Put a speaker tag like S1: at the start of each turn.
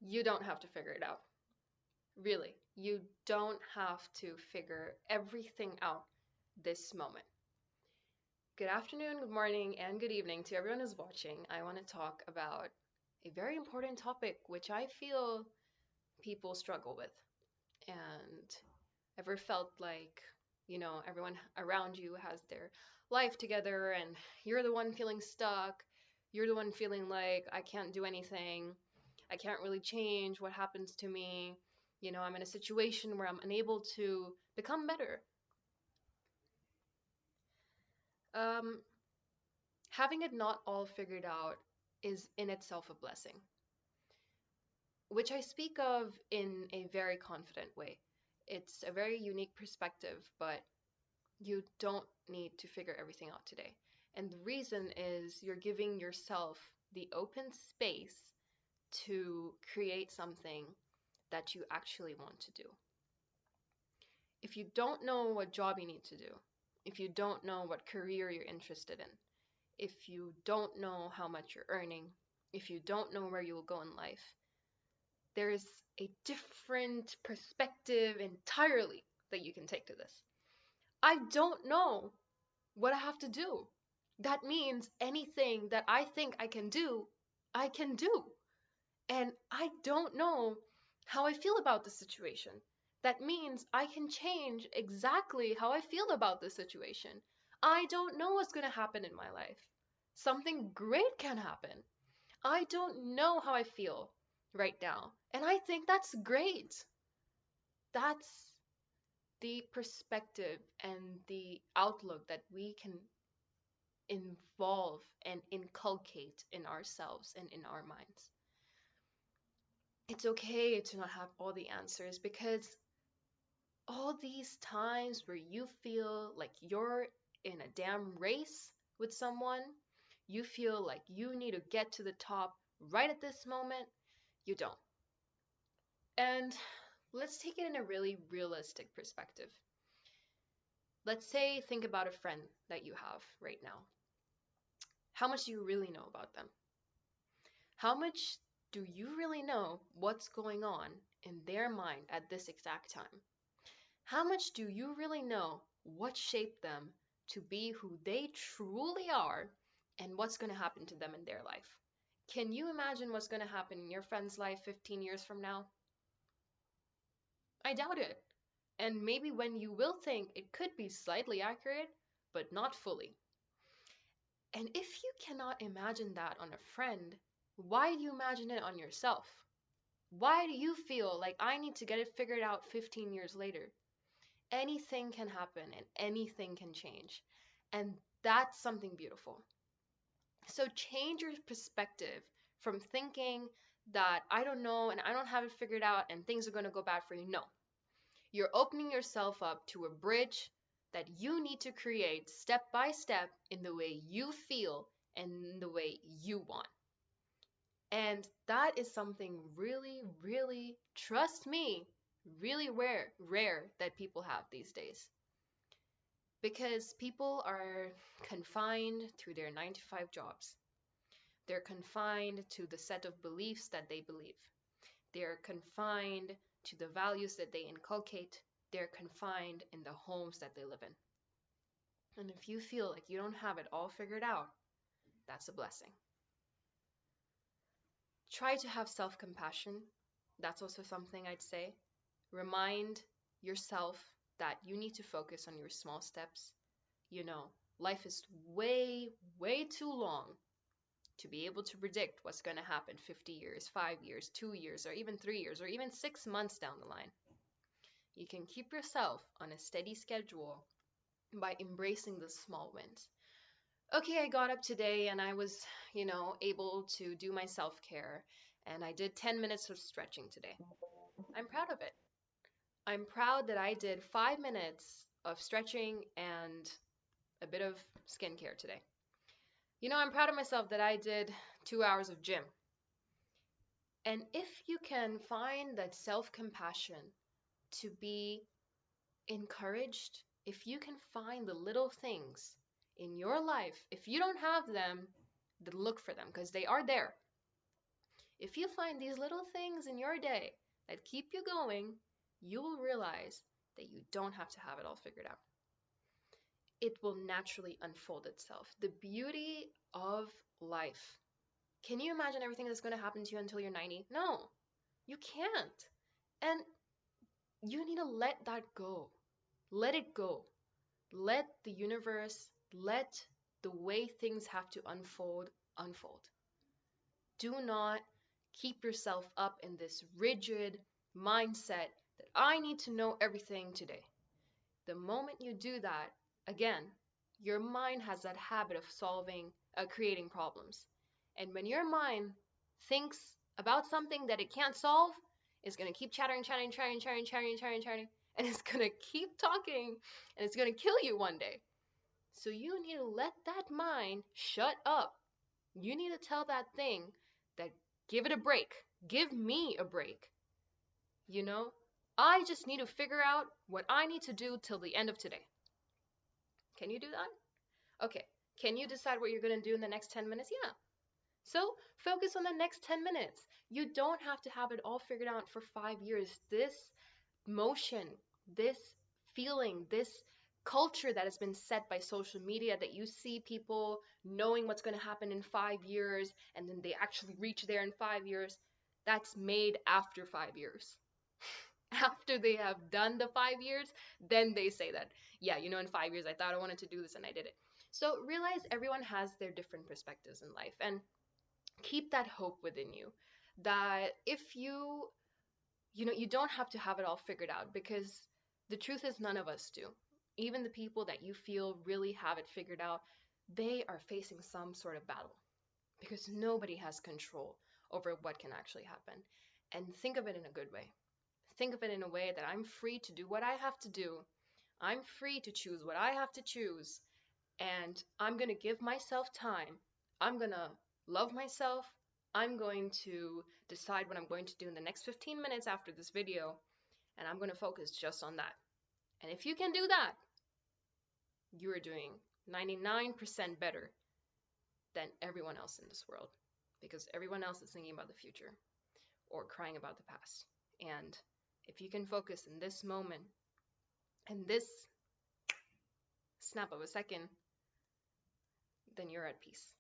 S1: You don't have to figure it out. Really, you don't have to figure everything out this moment. Good afternoon, good morning, and good evening to everyone who's watching. I want to talk about a very important topic which I feel people struggle with. And ever felt like, everyone around you has their life together and you're the one feeling stuck. You're the one feeling like I can't do anything. I can't really change what happens to me. I'm in a situation where I'm unable to become better. Um, Having it not all figured out is in itself a blessing, which I speak of in a very confident way. It's a very unique perspective, but you don't need to figure everything out today. And the reason is you're giving yourself the open space to create something that you actually want to do. If you don't know what job you need to do, if you don't know what career you're interested in, if you don't know how much you're earning, if you don't know where you will go in life, there is a different perspective entirely that you can take to this. I don't know what I have to do. That means anything that I think I can do, I can do. And I don't know how I feel about the situation. That means I can change exactly how I feel about the situation. I don't know what's going to happen in my life. Something great can happen. I don't know how I feel right now. And I think that's great. That's the perspective and the outlook that we can involve and inculcate in ourselves and in our minds. It's okay to not have all the answers, because all these times where you feel like you're in a damn race with someone, you feel like you need to get to the top right at this moment, you don't. And let's take it in a really realistic perspective. Let's say, think about a friend that you have right now. How much do you really know about them? How much do you really know what's going on in their mind at this exact time? How much do you really know what shaped them to be who they truly are and what's going to happen to them in their life? Can you imagine what's going to happen in your friend's life 15 years from now? I doubt it. And maybe when you will think it could be slightly accurate, but not fully. And if you cannot imagine that on a friend, why do you imagine it on yourself? Why do you feel like I need to get it figured out 15 years later? Anything can happen and anything can change. And that's something beautiful. So change your perspective from thinking that I don't know and I don't have it figured out and things are going to go bad for you. No. You're opening yourself up to a bridge that you need to create step by step in the way you feel and in the way you want. And that is something really, really, trust me, really rare that people have these days. Because people are confined to their 9 to 5 jobs. They're confined to the set of beliefs that they believe. They're confined to the values that they inculcate. They're confined in the homes that they live in. And if you feel like you don't have it all figured out, that's a blessing. Try to have self-compassion. That's also something I'd say. Remind yourself that you need to focus on your small steps. Life is way, way too long to be able to predict what's going to happen 50 years, 5 years, 2 years, or even 3 years, or even 6 months down the line. You can keep yourself on a steady schedule by embracing the small wins. Okay, I got up today and I was, able to do my self-care, and I did 10 minutes of stretching today. I'm proud of it. I'm proud that I did 5 minutes of stretching and a bit of skincare today. I'm proud of myself that I did 2 hours of gym. And if you can find that self-compassion to be encouraged, if you can find the little things in your life, if you don't have them, then look for them because they are there. If you find these little things in your day that keep you going, you will realize that you don't have to have it all figured out. It will naturally unfold itself. The beauty of life. Can you imagine everything that's going to happen to you until you're 90? No, you can't. And you need to let that go. Let it go. Let the universe, let the way things have to unfold, unfold. Do not keep yourself up in this rigid mindset that I need to know everything today. The moment you do that, again, your mind has that habit of creating problems. And when your mind thinks about something that it can't solve, it's going to keep chattering, and it's going to keep talking, and it's going to kill you one day. So you need to let that mind shut up. You need to tell that thing that give it a break. Give me a break. You know, I just need to figure out what I need to do till the end of today. Can you do that? Okay. Can you decide what you're going to do in the next 10 minutes? Yeah. So focus on the next 10 minutes. You don't have to have it all figured out for 5 years. This motion, this feeling, this culture that has been set by social media that you see people knowing what's going to happen in 5 years and then they actually reach there in 5 years, that's made after 5 years. After they have done the 5 years, then they say that, yeah, in 5 years I thought I wanted to do this and I did it. So realize everyone has their different perspectives in life, and keep that hope within you that if you don't have to have it all figured out, because the truth is none of us do. Even the people that you feel really have it figured out, they are facing some sort of battle because nobody has control over what can actually happen. And think of it in a good way. Think of it in a way that I'm free to do what I have to do. I'm free to choose what I have to choose. And I'm going to give myself time. I'm going to love myself. I'm going to decide what I'm going to do in the next 15 minutes after this video. And I'm going to focus just on that. And if you can do that, you are doing 99% better than everyone else in this world. Because everyone else is thinking about the future or crying about the past. And if you can focus in this moment, in this snap of a second, then you're at peace.